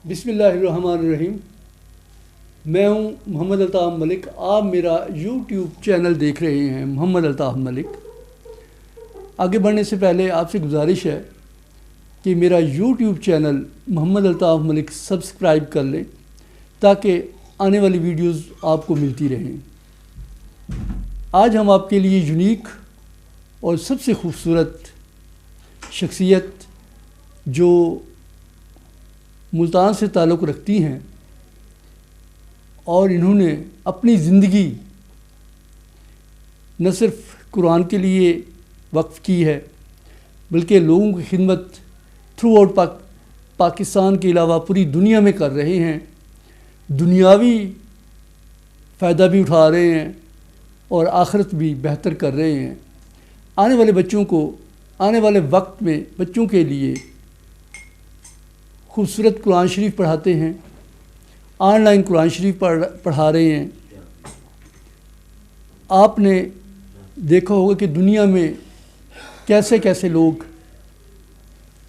بسم اللہ الرحمن الرحیم. میں ہوں محمد الطاف ملک. آپ میرا یوٹیوب چینل دیکھ رہے ہیں محمد الطاف ملک. آگے بڑھنے سے پہلے آپ سے گزارش ہے کہ میرا یوٹیوب چینل محمد الطاف ملک سبسکرائب کر لیں تاکہ آنے والی ویڈیوز آپ کو ملتی رہیں. آج ہم آپ کے لیے یونیک اور سب سے خوبصورت شخصیت جو ملتان سے تعلق رکھتی ہیں اور انہوں نے اپنی زندگی نہ صرف قرآن کے لیے وقف کی ہے بلکہ لوگوں کی خدمت تھرو آؤٹ پاکستان کے علاوہ پوری دنیا میں کر رہے ہیں. دنیاوی فائدہ بھی اٹھا رہے ہیں اور آخرت بھی بہتر کر رہے ہیں. آنے والے بچوں کو آنے والے وقت میں بچوں کے لیے خوبصورت قرآن شریف پڑھاتے ہیں. آن لائن قرآن شریف پڑھا رہے ہیں. آپ نے دیکھا ہوگا کہ دنیا میں کیسے کیسے لوگ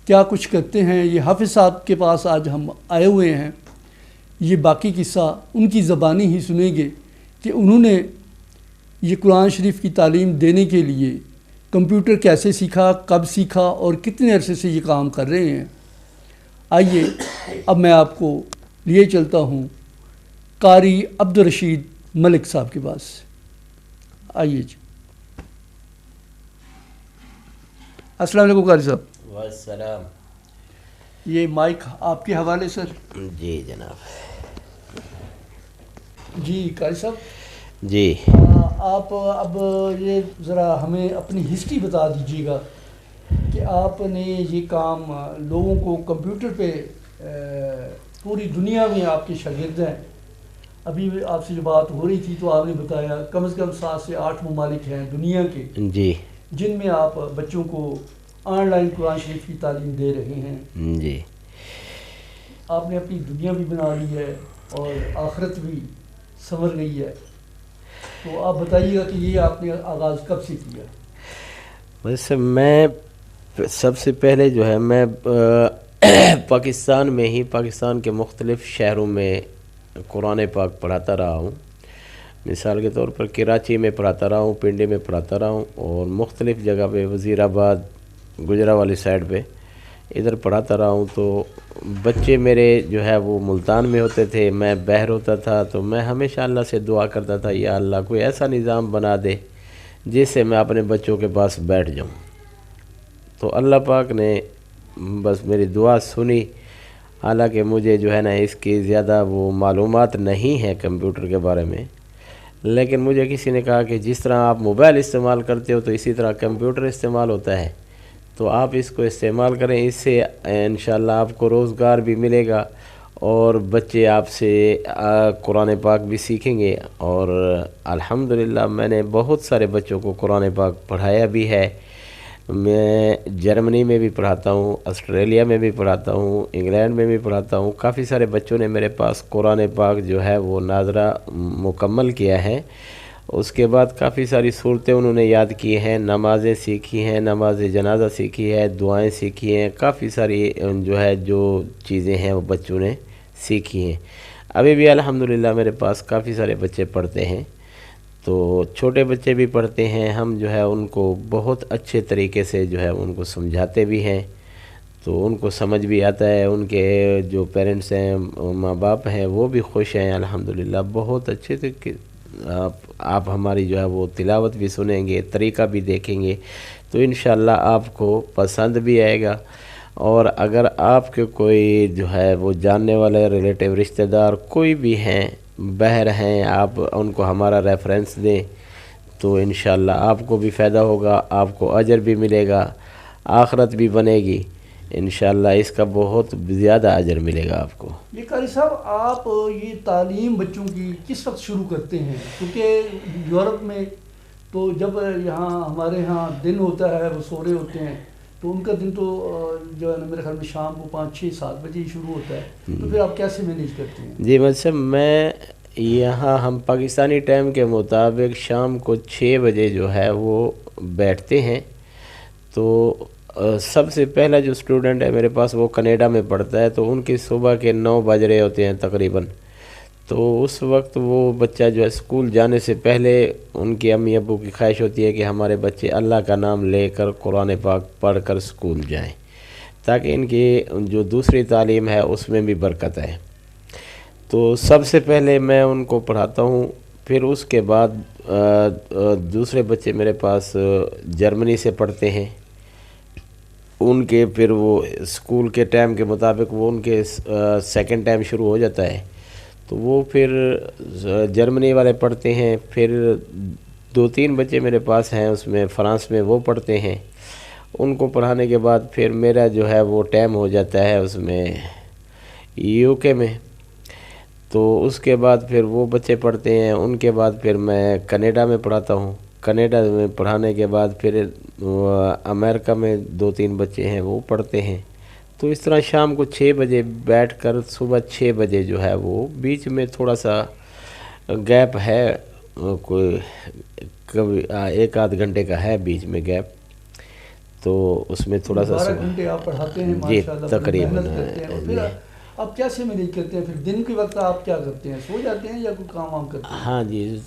کیا کچھ کرتے ہیں. یہ حافظ صاحب کے پاس آج ہم آئے ہوئے ہیں. یہ باقی قصہ ان کی زبانی ہی سنیں گے کہ انہوں نے یہ قرآن شریف کی تعلیم دینے کے لیے کمپیوٹر کیسے سیکھا, کب سیکھا اور کتنے عرصے سے یہ کام کر رہے ہیں. آئیے اب میں آپ کو لیے چلتا ہوں قاری عبدالرشید ملک صاحب کے پاس. آئیے جی. السلام علیکم قاری صاحب. والسلام. یہ مائک آپ کے حوالے سر. جی جناب. جی قاری صاحب. جی آپ اب یہ ذرا ہمیں اپنی ہسٹری بتا دیجیے گا کہ آپ نے یہ کام لوگوں کو کمپیوٹر پہ پوری دنیا میں آپ کے شاگرد ہیں. ابھی آپ سے جو بات ہو رہی تھی تو آپ نے بتایا کم از کم 7 سے 8 ممالک ہیں دنیا کے جی جن میں آپ بچوں کو آن لائن قرآن شریف کی تعلیم دے رہے ہیں. جی آپ نے اپنی دنیا بھی بنا لی ہے اور آخرت بھی سنور گئی ہے. تو آپ بتائیے گا کہ یہ آپ نے آغاز کب سے کیا؟ ویسے میں سب سے پہلے جو ہے میں پاکستان کے مختلف شہروں میں قرآن پاک پڑھاتا رہا ہوں. مثال کے طور پر کراچی میں پڑھاتا رہا ہوں, پنڈی میں پڑھاتا رہا ہوں اور مختلف جگہ پہ وزیر آباد گجرا سائڈ پہ ادھر پڑھاتا رہا ہوں. تو بچے میرے جو ہے وہ ملتان میں ہوتے تھے, میں بہر ہوتا تھا. تو میں ہمیشہ اللہ سے دعا کرتا تھا یا اللہ کوئی ایسا نظام بنا دے جس سے میں اپنے بچوں کے پاس بیٹھ جاؤں. تو اللہ پاک نے بس میری دعا سنی. حالانکہ مجھے جو ہے نا اس کی زیادہ وہ معلومات نہیں ہے کمپیوٹر کے بارے میں, لیکن مجھے کسی نے کہا کہ جس طرح آپ موبائل استعمال کرتے ہو تو اسی طرح کمپیوٹر استعمال ہوتا ہے, تو آپ اس کو استعمال کریں. اس سے انشاءاللہ آپ کو روزگار بھی ملے گا اور بچے آپ سے قرآن پاک بھی سیکھیں گے. اور الحمدللہ میں نے بہت سارے بچوں کو قرآن پاک پڑھایا بھی ہے. میں جرمنی میں بھی پڑھاتا ہوں, آسٹریلیا میں بھی پڑھاتا ہوں, انگلینڈ میں بھی پڑھاتا ہوں. کافی سارے بچوں نے میرے پاس قرآن پاک جو ہے وہ ناظرہ مکمل کیا ہے. اس کے بعد کافی ساری صورتیں انہوں نے یاد کی ہیں, نمازیں سیکھی ہیں, نماز جنازہ سیکھی ہے, دعائیں سیکھی ہیں, کافی ساری جو چیزیں ہیں وہ بچوں نے سیکھی ہیں. ابھی بھی الحمدللہ میرے پاس کافی سارے بچے پڑھتے ہیں. تو چھوٹے بچے بھی پڑھتے ہیں. ہم جو ہے ان کو بہت اچھے طریقے سے جو ہے ان کو سمجھاتے بھی ہیں, تو ان کو سمجھ بھی آتا ہے. ان کے جو پیرنٹس ہیں, ماں باپ ہیں, وہ بھی خوش ہیں الحمدللہ. بہت اچھے سے آپ ہماری جو ہے وہ تلاوت بھی سنیں گے, طریقہ بھی دیکھیں گے تو انشاءاللہ آپ کو پسند بھی آئے گا. اور اگر آپ کے کوئی جو ہے وہ جاننے والے ریلیٹیو رشتہ دار کوئی بھی ہیں, بہر ہیں, آپ ان کو ہمارا ریفرنس دیں تو انشاءاللہ آپ کو بھی فائدہ ہوگا, آپ کو اجر بھی ملے گا, آخرت بھی بنے گی انشاءاللہ. اس کا بہت زیادہ اجر ملے گا آپ کو. یہ قاری صاحب آپ یہ تعلیم بچوں کی کس وقت شروع کرتے ہیں؟ کیونکہ یورپ میں تو جب یہاں ہمارے ہاں دن ہوتا ہے وہ سو رہے ہوتے ہیں, تو ان کا دن تو جو ہے نا میرے خیال میں شام کو 5, 6, 7 بجے ہی شروع ہوتا ہے. تو پھر آپ کیسے مینیج کرتے ہیں؟ جی مطلب میں یہاں ہم پاکستانی ٹائم کے مطابق شام کو 6 بجے جو ہے وہ بیٹھتے ہیں. تو سب سے پہلا جو اسٹوڈنٹ ہے میرے پاس وہ کینیڈا میں پڑھتا ہے، تو ان کی صبح کے 9 بج رہے ہوتے ہیں تقریباً. تو اس وقت وہ بچہ جو ہے اسکول جانے سے پہلے ان کی امی ابو کی خواہش ہوتی ہے کہ ہمارے بچے اللہ کا نام لے کر قرآن پاک پڑھ کر اسکول جائیں، تاکہ ان کی جو دوسری تعلیم ہے اس میں بھی برکت ہے. تو سب سے پہلے میں ان کو پڑھاتا ہوں. پھر اس کے بعد دوسرے بچے میرے پاس جرمنی سے پڑھتے ہیں. ان کے پھر وہ اسکول کے ٹائم کے مطابق وہ ان کے سیکنڈ ٹائم شروع ہو جاتا ہے، تو وہ پھر جرمنی والے پڑھتے ہیں. پھر 2-3 بچے میرے پاس ہیں اس میں فرانس میں، وہ پڑھتے ہیں. ان کو پڑھانے کے بعد پھر میرا جو ہے وہ ٹائم ہو جاتا ہے اس میں UK میں. تو اس کے بعد پھر وہ بچے پڑھتے ہیں. ان کے بعد پھر میں کینیڈا میں پڑھاتا ہوں. کینیڈا میں پڑھانے کے بعد پھر امریکہ میں 2-3 بچے ہیں وہ پڑھتے ہیں. تو اس طرح شام کو 6 بجے بیٹھ کر صبح 6 بجے جو ہے وہ بیچ میں تھوڑا سا گیپ ہے، کوئی کبھی 1-8 گھنٹے کا ہے بیچ میں گیپ. تو اس میں تھوڑا سا 12 گھنٹے آپ پڑھاتے ہیں جی ماشاءاللہ، تقریباً. محنت کرتے ہیں. اور پھر آپ کیسے مینیج کرتے ہیں؟ پھر دن کے وقت آپ کیا کرتے ہیں؟ سو جاتے ہیں یا کوئی کام وام کرتے ہیں؟ ہاں جی،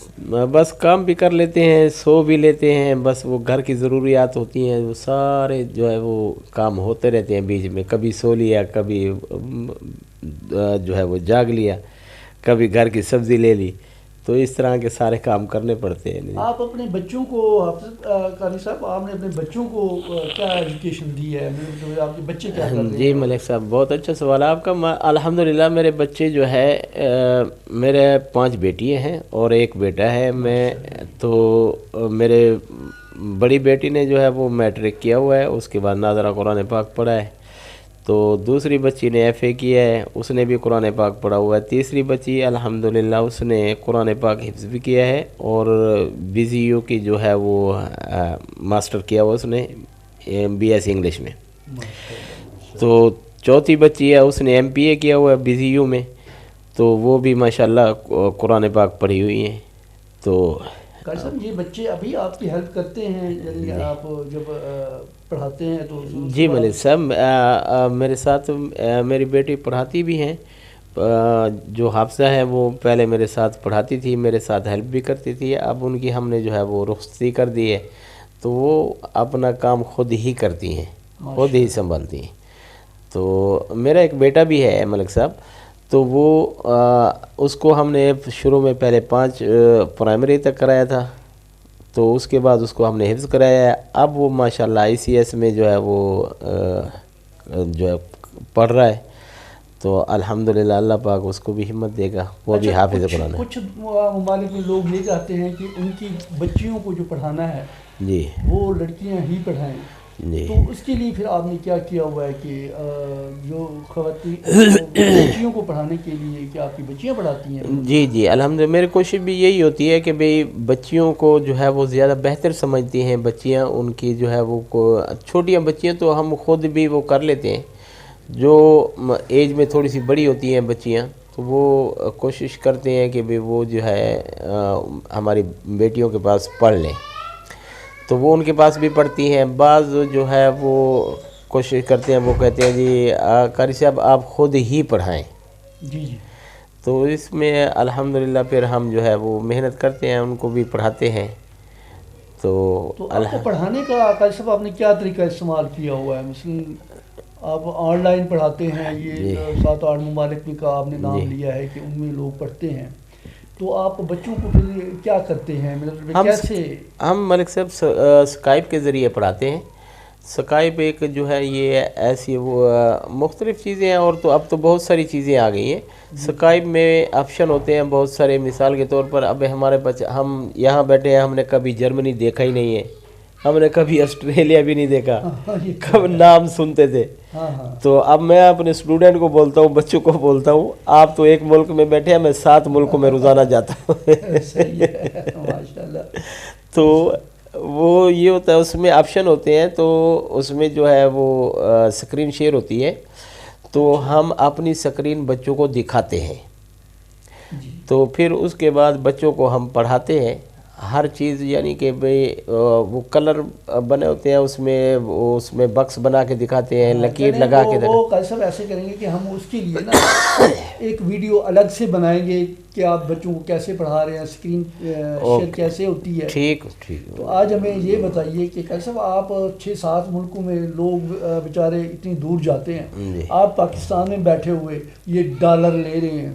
بس کام بھی کر لیتے ہیں، سو بھی لیتے ہیں. بس وہ گھر کی ضروریات ہوتی ہیں، وہ سارے جو ہے وہ کام ہوتے رہتے ہیں بیچ میں. کبھی سو لیا، کبھی جو ہے وہ جاگ لیا، کبھی گھر کی سبزی لے لی. تو اس طرح کے سارے کام کرنے پڑتے ہیں. آپ اپنے بچوں کو حافظ قاری صاحب، آپ نے اپنے بچوں کو کیا ایجوکیشن دی ہے؟ آپ کے بچے کیا کرتے ہیں؟ جی ملک صاحب، بہت اچھا سوال ہے آپ کا. الحمدللہ میرے بچے جو ہے میرے 5 بیٹیاں ہیں اور 1 بیٹا ہے. میں تو میرے بڑی بیٹی نے جو ہے وہ میٹرک کیا ہوا ہے، اس کے بعد ناظرہ قرآن پاک پڑھا ہے. تو دوسری بچی نے FA کیا ہے، اس نے بھی قرآن پاک پڑھا ہوا ہے. تیسری بچی الحمدللہ اس نے قرآن پاک حفظ بھی کیا ہے اور BZU کی جو ہے وہ ماسٹر کیا ہوا اس نے BS انگلش میں. تو چوتھی بچی ہے، اس نے MPA کیا ہوا ہے BZU میں. تو وہ بھی ماشاءاللہ قرآن پاک پڑھی ہوئی ہیں. تو قاری صاحب یہ بچے ابھی آپ کی ہیلپ کرتے ہیں؟ یعنی آپ جب پڑھاتے ہیں تو جی ملک صاحب، میرے ساتھ میری بیٹی پڑھاتی بھی ہیں. جو حافظہ ہے وہ پہلے میرے ساتھ پڑھاتی تھی، میرے ساتھ ہیلپ بھی کرتی تھی. اب ان کی ہم نے جو ہے وہ رخصتی کر دی ہے، تو وہ اپنا کام خود ہی کرتی ہیں، خود ہی سنبھالتی ہیں. تو میرا ایک بیٹا بھی ہے ملک صاحب، تو وہ اس کو ہم نے شروع میں پہلے 5 پرائمری تک کرایا تھا. تو اس کے بعد اس کو ہم نے حفظ کرایا ہے. اب وہ ماشاءاللہ ICS میں جو ہے وہ جو ہے پڑھ رہا ہے. تو الحمدللہ اللہ پاک اس کو بھی ہمت دے گا، وہ بھی حافظ قرآن ہے. کچھ ممالک میں لوگ یہ چاہتے ہیں کہ ان کی بچیوں کو جو پڑھانا ہے جی وہ لڑکیاں ہی پڑھائیں. جی تو اس کے لیے پھر آپ نے کیا کیا ہوا ہے کہ جو خواتین بچیوں کو پڑھانے کے لیے کیا آپ کی بچیاں پڑھاتی ہیں؟ جی جی الحمدللہ میری کوشش بھی یہی ہوتی ہے کہ بھئی بچیوں کو جو ہے وہ زیادہ بہتر سمجھتی ہیں. بچیاں ان کی جو ہے وہ چھوٹیاں بچیاں تو ہم خود بھی وہ کر لیتے ہیں. جو ایج میں تھوڑی سی بڑی ہوتی ہیں بچیاں تو وہ کوشش کرتے ہیں کہ بھئی وہ جو ہے ہماری بیٹیوں کے پاس پڑھ لیں. تو وہ ان کے پاس بھی پڑھتی ہیں. بعض جو ہے وہ کوشش کرتے ہیں، وہ کہتے ہیں جی قاری صاحب آپ خود ہی پڑھائیں. جی جی. تو اس میں الحمدللہ پھر ہم جو ہے وہ محنت کرتے ہیں، ان کو بھی پڑھاتے ہیں. تو آپ کو پڑھانے کا قاری صاحب آپ نے کیا طریقہ استعمال کیا ہوا ہے؟ مثلا آپ آن لائن پڑھاتے ہیں، یہ 7-8 ممالک میں کا آپ نے نام لیا ہے کہ ان میں لوگ پڑھتے ہیں. تو آپ بچوں کو پھر کیا کرتے ہیں؟ مطلب کیسے؟ ہم ملک صاحب سکائپ کے ذریعے پڑھاتے ہیں. سکائپ ایک جو ہے یہ ایسی وہ مختلف چیزیں ہیں، اور تو اب تو بہت ساری چیزیں آ گئی ہیں. سکائپ میں آپشن ہوتے ہیں بہت سارے. مثال کے طور پر اب ہمارے بچے، ہم یہاں بیٹھے ہیں، ہم نے کبھی جرمنی دیکھا ہی نہیں ہے، ہم نے کبھی آسٹریلیا بھی نہیں دیکھا، کب نام سنتے تھے. تو اب میں اپنے اسٹوڈنٹ کو بولتا ہوں، بچوں کو بولتا ہوں آپ تو ایک ملک میں بیٹھے ہیں، میں 7 ملکوں میں روزانہ جاتا ہوں. تو وہ یہ ہوتا ہے، اس میں آپشن ہوتے ہیں. تو اس میں جو ہے وہ سکرین شیئر ہوتی ہے، تو ہم اپنی سکرین بچوں کو دکھاتے ہیں. تو پھر اس کے بعد بچوں کو ہم پڑھاتے ہیں. ہر چیز یعنی کہ بھئی وہ کلر بنے ہوتے ہیں اس میں بکس بنا کے دکھاتے ہیں، لکیر لگا کے وہ کیسے ایسے کریں گے کہ ہم اس کے لیے نا ایک ویڈیو الگ سے بنائیں گے کہ آپ بچوں کو کیسے پڑھا رہے ہیں، اسکرین شیئر کیسے ہوتی ہے. ٹھیک. تو آج ہمیں یہ بتائیے کہ کیسے آپ 6-7 ملکوں میں لوگ بیچارے اتنی دور جاتے ہیں، آپ پاکستان میں بیٹھے ہوئے یہ ڈالر لے رہے ہیں،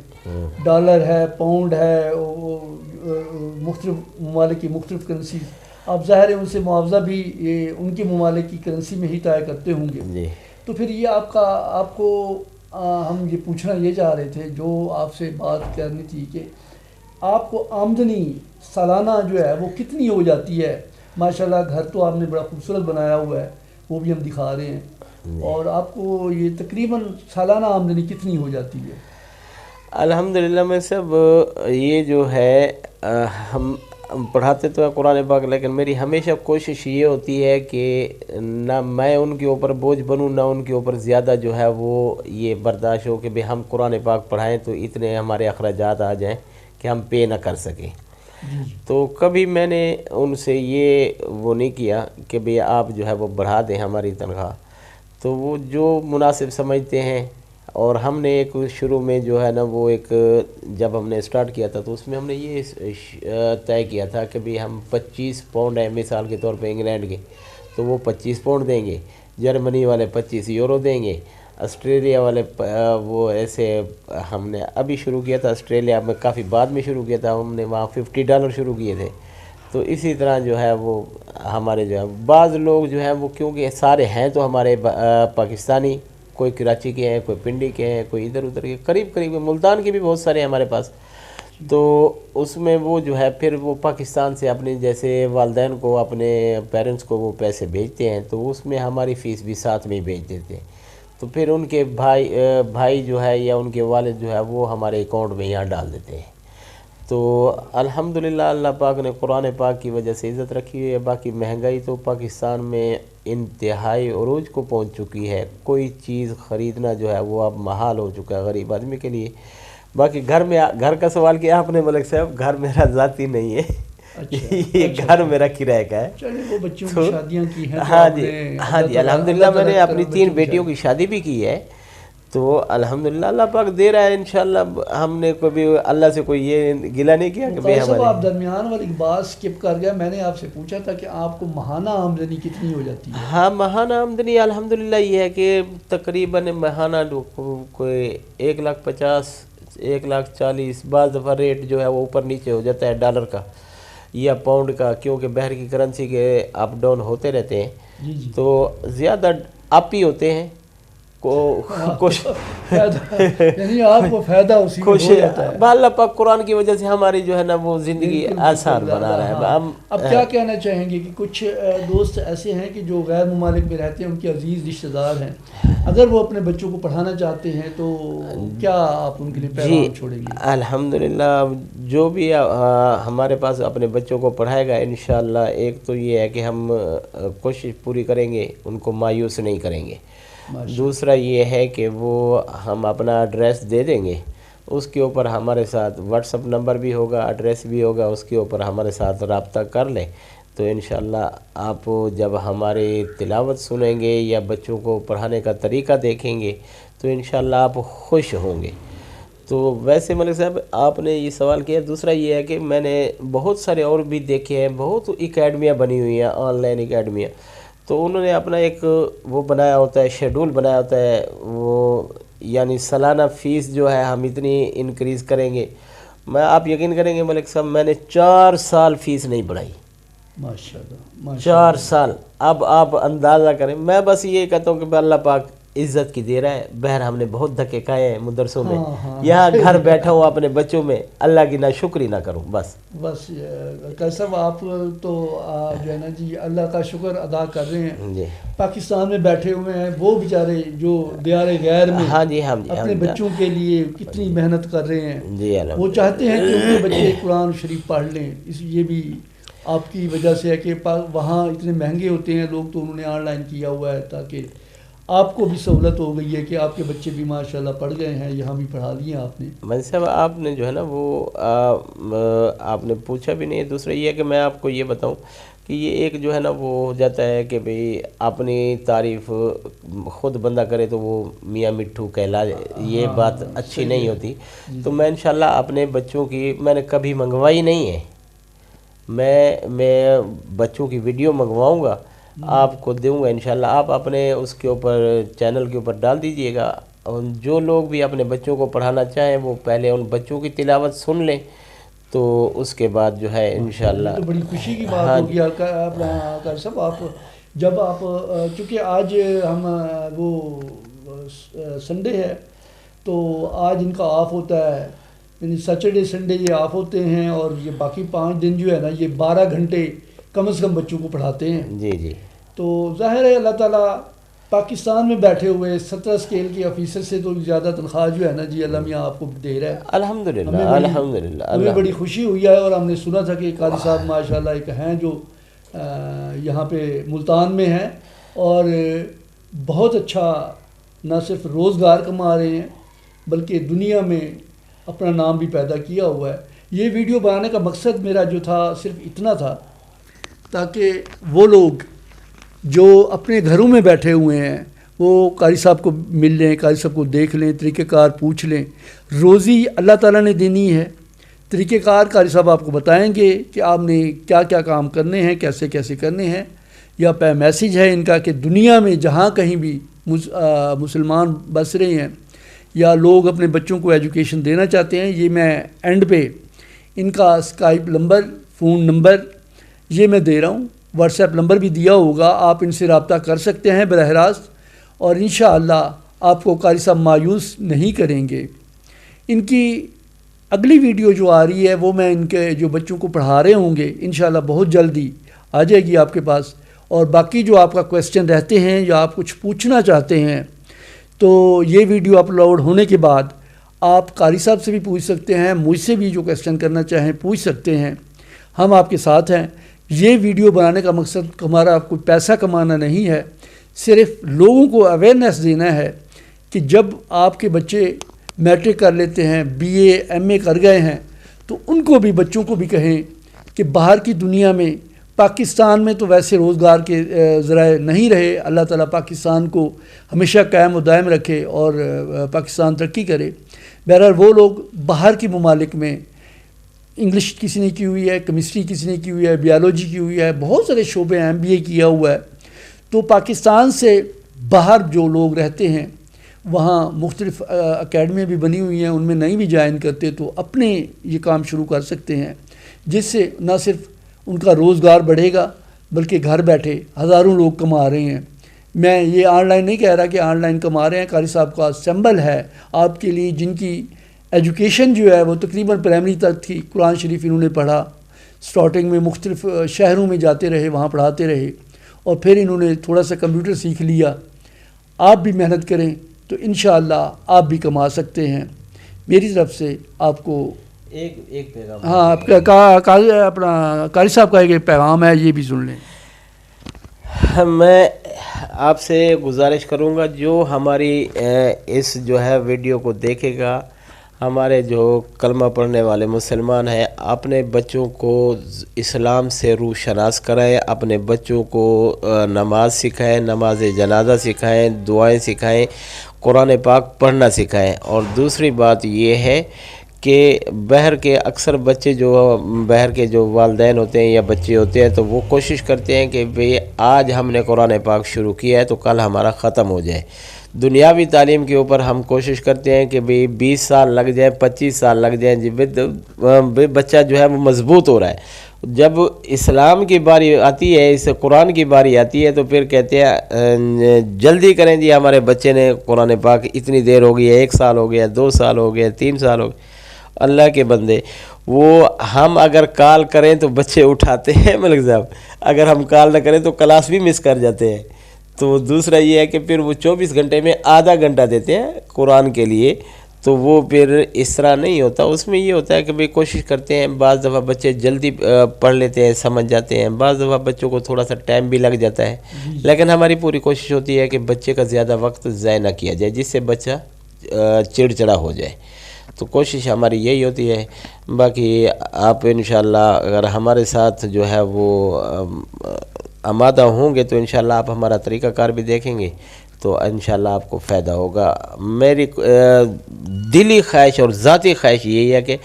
ڈالر ہے، پاؤنڈ ہے، مختلف ممالک کی مختلف کرنسی، آپ ظاہر ہے ان سے معاوضہ بھی ان کے ممالک کی کرنسی میں ہی طے کرتے ہوں گے. تو پھر یہ آپ کو ہم یہ پوچھنا یہ چاہ رہے تھے، جو آپ سے بات کرنی تھی کہ آپ کو آمدنی سالانہ جو ہے وہ کتنی ہو جاتی ہے؟ ماشاءاللہ گھر تو آپ نے بڑا خوبصورت بنایا ہوا ہے، وہ بھی ہم دکھا رہے ہیں، اور آپ کو یہ تقریباً سالانہ آمدنی کتنی ہو جاتی ہے؟ الحمدللہ میں سب یہ جو ہے ہم پڑھاتے تو ہیں قرآن پاک، لیکن میری ہمیشہ کوشش یہ ہوتی ہے کہ نہ میں ان کے اوپر بوجھ بنوں، نہ ان کے اوپر زیادہ جو ہے وہ یہ برداشت ہو کہ ہم قرآن پاک پڑھائیں تو اتنے ہمارے اخراجات آ جائیں کہ ہم پے نہ کر سکیں. تو کبھی میں نے ان سے یہ وہ نہیں کیا کہ بھئی آپ جو ہے وہ بڑھا دیں ہماری تنخواہ، تو وہ جو مناسب سمجھتے ہیں. اور ہم نے ایک شروع میں جو ہے نا وہ ایک جب ہم نے سٹارٹ کیا تھا تو اس میں ہم نے یہ طے کیا تھا کہ بھی ہم 25 پاؤنڈ ہیں مثال کے طور پہ انگلینڈ کے، تو وہ 25 پاؤنڈ دیں گے، جرمنی والے 25 یورو دیں گے، آسٹریلیا والے وہ ایسے ہم نے ابھی شروع کیا تھا. آسٹریلیا میں کافی بعد میں شروع کیا تھا، ہم نے وہاں $50 شروع کیے تھے. تو اسی طرح جو ہے وہ ہمارے جو ہے بعض لوگ جو ہیں وہ کیونکہ سارے ہیں تو ہمارے پاکستانی، کوئی کراچی کے ہیں، کوئی پنڈی کے ہیں، کوئی ادھر ادھر کے، قریب ملتان کے بھی بہت سارے ہیں ہمارے پاس. تو اس میں وہ جو ہے پھر وہ پاکستان سے اپنے جیسے والدین کو، اپنے پیرنٹس کو وہ پیسے بھیجتے ہیں، تو اس میں ہماری فیس بھی ساتھ میں ہی بھیج دیتے ہیں. تو پھر ان کے بھائی جو ہے یا ان کے والد جو ہے وہ ہمارے اکاؤنٹ میں یہاں ڈال دیتے ہیں. تو الحمدللہ اللہ پاک نے قرآن پاک کی وجہ سے عزت رکھی ہوئی ہے. باقی مہنگائی تو پاکستان میں انتہائی عروج کو پہنچ چکی ہے، کوئی چیز خریدنا جو ہے وہ اب محال ہو چکا ہے غریب آدمی کے لیے. باقی گھر کا سوال کیا آپ نے ملک صاحب، گھر میرا ذاتی نہیں ہے، یہ گھر میرا کرائے کا ہے. وہ بچوں کی شادیاں کی ہیں. ہاں جی الحمدللہ میں نے اپنی 3 بیٹیوں کی شادی بھی کی ہے. تو الحمدللہ اللہ پاک دے رہا ہے انشاءاللہ. ہم نے کبھی اللہ سے کوئی یہ گلہ نہیں کیا کہ بھئی ہمارے. آپ درمیان والی بات سکپ کر گیا، میں نے آپ سے پوچھا تھا کہ آپ کو ماہانہ آمدنی کتنی ہو جاتی ہے؟ ہاں ماہانہ آمدنی الحمدللہ یہ ہے کہ تقریباً ماہانہ کوئی 1,50,000 1,40,000، بعض دفعہ ریٹ جو ہے وہ اوپر نیچے ہو جاتا ہے ڈالر کا یا پاؤنڈ کا، کیونکہ باہر کی کرنسی کے اپ ڈاؤن ہوتے رہتے ہیں. تو زیادہ اپ ہی ہوتے ہیں. کچھ یعنی آپ کو فائدہ اسی میں ہو جاتا ہے. اللہ پاک قرآن کی وجہ سے ہماری جو ہے نا وہ زندگی آسان بنا رہا ہے. اب کیا کہنا چاہیں گے کہ کچھ دوست ایسے ہیں کہ جو غیر ممالک میں رہتے ہیں، ان کے عزیز رشتہ دار ہیں، اگر وہ اپنے بچوں کو پڑھانا چاہتے ہیں تو کیا آپ ان کے لیے پیغام چھوڑیں گے؟ الحمدللہ جو بھی ہمارے پاس اپنے بچوں کو پڑھائے گا انشاءاللہ، ایک تو یہ ہے کہ ہم کوشش پوری کریں گے، ان کو مایوس نہیں کریں گے. دوسرا یہ ہے کہ وہ ہم اپنا ایڈریس دے دیں گے، اس کے اوپر ہمارے ساتھ واٹس اپ نمبر بھی ہوگا، ایڈریس بھی ہوگا، اس کے اوپر ہمارے ساتھ رابطہ کر لیں. تو انشاءاللہ آپ جب ہماری تلاوت سنیں گے یا بچوں کو پڑھانے کا طریقہ دیکھیں گے تو انشاءاللہ آپ خوش ہوں گے. تو ویسے ملک صاحب آپ نے یہ سوال کیا. دوسرا یہ ہے کہ میں نے بہت سارے اور بھی دیکھے ہیں، بہت اکیڈمیاں بنی ہوئی ہیں، آن لائن اکیڈمیاں. تو انہوں نے اپنا ایک وہ بنایا ہوتا ہے، شیڈول بنایا ہوتا ہے، وہ یعنی سالانہ فیس جو ہے ہم اتنی انکریز کریں گے. آپ یقین کریں گے ملک صاحب، میں نے 4 سال فیس نہیں بڑھائی. ماشاءاللہ 4 سال. اب آپ اندازہ کریں. میں بس یہ کہتا ہوں کہ اللہ پاک عزت کی دے رہا ہے. بہر ہم نے بہت دھکے کھائے ہیں مدرسوں میں، یہاں گھر بیٹھا ہوں اپنے بچوں میں، اللہ کی نہ شکری نہ کروں. بس صاحب آپ تو جو ہے نا جی اللہ کا شکر ادا کر رہے ہیں. جی پاکستان میں بیٹھے ہوئے ہیں وہ بیچارے جو دیار غیر میں اپنے بچوں کے لیے کتنی محنت کر رہے ہیں. جی وہ چاہتے ہیں کہ ان کے بچے قرآن شریف پڑھ لیں. یہ بھی آپ کی وجہ سے ہے کہ وہاں اتنے مہنگے ہوتے ہیں لوگ، تو انہوں نے آن لائن کیا ہوا ہے تاکہ آپ کو بھی سہولت ہو گئی ہے کہ آپ کے بچے بھی ماشاءاللہ پڑھ گئے ہیں، یہاں بھی پڑھا لیے آپ نے؟ مجید صاحب آپ نے جو ہے نا وہ آپ نے پوچھا بھی نہیں. دوسرا یہ ہے کہ میں آپ کو یہ بتاؤں کہ یہ ایک جو ہے نا وہ ہو جاتا ہے کہ بھئی اپنی تعریف خود بندہ کرے تو وہ میاں مٹھو کہلا، یہ بات اچھی نہیں ہوتی. تو میں انشاءاللہ اپنے بچوں کی میں نے کبھی منگوائی نہیں ہے. میں بچوں کی ویڈیو منگواؤں گا، آپ کو دوں گا انشاءاللہ. آپ اپنے اس کے اوپر چینل کے اوپر ڈال دیجئے گا. اور جو لوگ بھی اپنے بچوں کو پڑھانا چاہیں وہ پہلے ان بچوں کی تلاوت سن لیں، تو اس کے بعد جو ہے انشاءاللہ. تو بڑی خوشی کی بات ہوگی قاری صاحب. آپ جب آپ چونکہ آج ہم وہ سنڈے ہے تو آج ان کا آف ہوتا ہے، یعنی سیٹرڈے سنڈے یہ آف ہوتے ہیں، اور یہ باقی 5 دن جو ہے نا یہ 12 گھنٹے کم از کم بچوں کو پڑھاتے ہیں. جی جی. تو ظاہر ہے اللہ تعالیٰ پاکستان میں بیٹھے ہوئے 17 اسکیل کے آفیسر سے تو زیادہ تنخواہ جو ہے نا جی اللہ میاں آپ کو دے رہا ہے. الحمدللہ الحمدللہ. ہمیں بڑی خوشی ہوئی ہے. اور ہم نے سنا تھا کہ قاری صاحب ماشاءاللہ ایک ہیں جو یہاں پہ ملتان میں ہیں، اور بہت اچھا نہ صرف روزگار کما رہے ہیں بلکہ دنیا میں اپنا نام بھی پیدا کیا ہوا ہے. یہ ویڈیو بنانے کا مقصد میرا جو تھا صرف اتنا تھا تاکہ وہ لوگ جو اپنے گھروں میں بیٹھے ہوئے ہیں وہ قاری صاحب کو مل لیں، قاری صاحب کو دیکھ لیں، طریقہ کار پوچھ لیں. روزی اللہ تعالیٰ نے دینی ہے، طریقہ کار قاری صاحب آپ کو بتائیں گے کہ آپ نے کیا کیا کام کرنے ہیں، کیسے کیسے کرنے ہیں. یا میسیج ہے ان کا کہ دنیا میں جہاں کہیں بھی مسلمان بس رہے ہیں یا لوگ اپنے بچوں کو ایجوکیشن دینا چاہتے ہیں، یہ میں اینڈ پہ ان کا اسکائپ نمبر، فون نمبر یہ میں دے رہا ہوں، واٹس ایپ نمبر بھی دیا ہوگا، آپ ان سے رابطہ کر سکتے ہیں براہ راست. اور انشاءاللہ آپ کو قاری صاحب مایوس نہیں کریں گے. ان کی اگلی ویڈیو جو آ رہی ہے وہ میں ان کے جو بچوں کو پڑھا رہے ہوں گے انشاءاللہ بہت جلدی آ جائے گی آپ کے پاس. اور باقی جو آپ کا کویسچن رہتے ہیں یا آپ کچھ پوچھنا چاہتے ہیں تو یہ ویڈیو اپلوڈ ہونے کے بعد آپ قاری صاحب سے بھی پوچھ سکتے ہیں، مجھ سے بھی جو کویسچن کرنا چاہیں پوچھ سکتے ہیں. ہم آپ کے ساتھ ہیں. یہ ویڈیو بنانے کا مقصد ہمارا کوئی پیسہ کمانا نہیں ہے، صرف لوگوں کو اویئرنیس دینا ہے کہ جب آپ کے بچے میٹرک کر لیتے ہیں، بی اے ایم اے کر گئے ہیں تو ان کو بھی بچوں کو بھی کہیں کہ باہر کی دنیا میں، پاکستان میں تو ویسے روزگار کے ذرائع نہیں رہے. اللہ تعالیٰ پاکستان کو ہمیشہ قائم و دائم رکھے اور پاکستان ترقی کرے. بہرحال وہ لوگ باہر کی ممالک میں انگلش کسی نے کی ہوئی ہے، کیمسٹری کسی نے کی ہوئی ہے، بیالوجی کی ہوئی ہے، بہت سارے شعبے ہیں، MBA کیا ہوا ہے. تو پاکستان سے باہر جو لوگ رہتے ہیں وہاں مختلف اکیڈمیاں بھی بنی ہوئی ہیں، ان میں نہیں بھی جوائن کرتے تو اپنے یہ کام شروع کر سکتے ہیں، جس سے نہ صرف ان کا روزگار بڑھے گا بلکہ گھر بیٹھے ہزاروں لوگ کما رہے ہیں. میں یہ آن لائن نہیں کہہ رہا کہ آن لائن کما رہے ہیں. قاری صاحب کا سمبل ہے آپ کے لیے جن کی ایجوکیشن جو ہے وہ تقریباً پرائمری تک تھی، قرآن شریف انہوں نے پڑھا، سٹارٹنگ میں مختلف شہروں میں جاتے رہے، وہاں پڑھاتے رہے، اور پھر انہوں نے تھوڑا سا کمپیوٹر سیکھ لیا. آپ بھی محنت کریں تو انشاءاللہ آپ بھی کما سکتے ہیں. میری طرف سے آپ کو ایک پیغام، ہاں اپنا قاری صاحب کا ایک پیغام ہے، یہ بھی سن لیں. میں آپ سے گزارش کروں گا جو ہماری اس جو ہے ویڈیو کو دیکھے گا، ہمارے جو کلمہ پڑھنے والے مسلمان ہیں، اپنے بچوں کو اسلام سے روشناس کرائیں، اپنے بچوں کو نماز سکھائیں، نماز جنازہ سکھائیں، دعائیں سکھائیں، قرآن پاک پڑھنا سکھائیں. اور دوسری بات یہ ہے کہ بہر کے اکثر بچے جو بہر کے جو والدین ہوتے ہیں یا بچے ہوتے ہیں تو وہ کوشش کرتے ہیں کہ بھئی آج ہم نے قرآن پاک شروع کیا ہے تو کل ہمارا ختم ہو جائے. دنیاوی تعلیم کے اوپر ہم کوشش کرتے ہیں کہ بھئی 20 سال لگ جائیں، 25 سال لگ جائیں، جی بچہ جو ہے وہ مضبوط ہو رہا ہے. جب اسلام کی باری آتی ہے، اس قرآن کی باری آتی ہے تو پھر کہتے ہیں جلدی کریں جی، ہمارے بچے نے قرآن پاک اتنی دیر ہو گئی ہے، 1 سال ہو گیا، 2 سال ہو گیا، 3 سال ہو گیا. اللہ کے بندے، وہ ہم اگر کال کریں تو بچے اٹھاتے ہیں ملک صاحب، اگر ہم کال نہ کریں تو کلاس بھی مس کر جاتے ہیں. تو دوسرا یہ ہے کہ پھر وہ 24 گھنٹے میں آدھا گھنٹہ دیتے ہیں قرآن کے لیے. تو وہ پھر اس طرح نہیں ہوتا. اس میں یہ ہوتا ہے کہ بھئی کوشش کرتے ہیں, بعض دفعہ بچے جلدی پڑھ لیتے ہیں, سمجھ جاتے ہیں, بعض دفعہ بچوں کو تھوڑا سا ٹائم بھی لگ جاتا ہے, لیکن ہماری پوری کوشش ہوتی ہے کہ بچے کا زیادہ وقت ضائع نہ کیا جائے جس سے بچہ چڑچڑا ہو جائے. تو کوشش ہماری یہی ہوتی ہے. باقی آپ انشاءاللہ اگر ہمارے ساتھ جو ہے وہ آمادہ ہوں گے تو انشاءاللہ آپ ہمارا طریقہ کار بھی دیکھیں گے تو انشاءاللہ آپ کو فائدہ ہوگا. میری دلی خواہش اور ذاتی خواہش یہی ہے کہ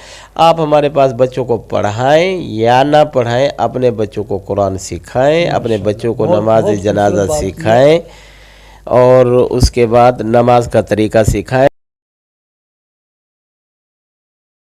آپ ہمارے پاس بچوں کو پڑھائیں یا نہ پڑھائیں, اپنے بچوں کو قرآن سکھائیں, اپنے بچوں کو نماز جنازہ سکھائیں اور اس کے بعد نماز کا طریقہ سکھائیں.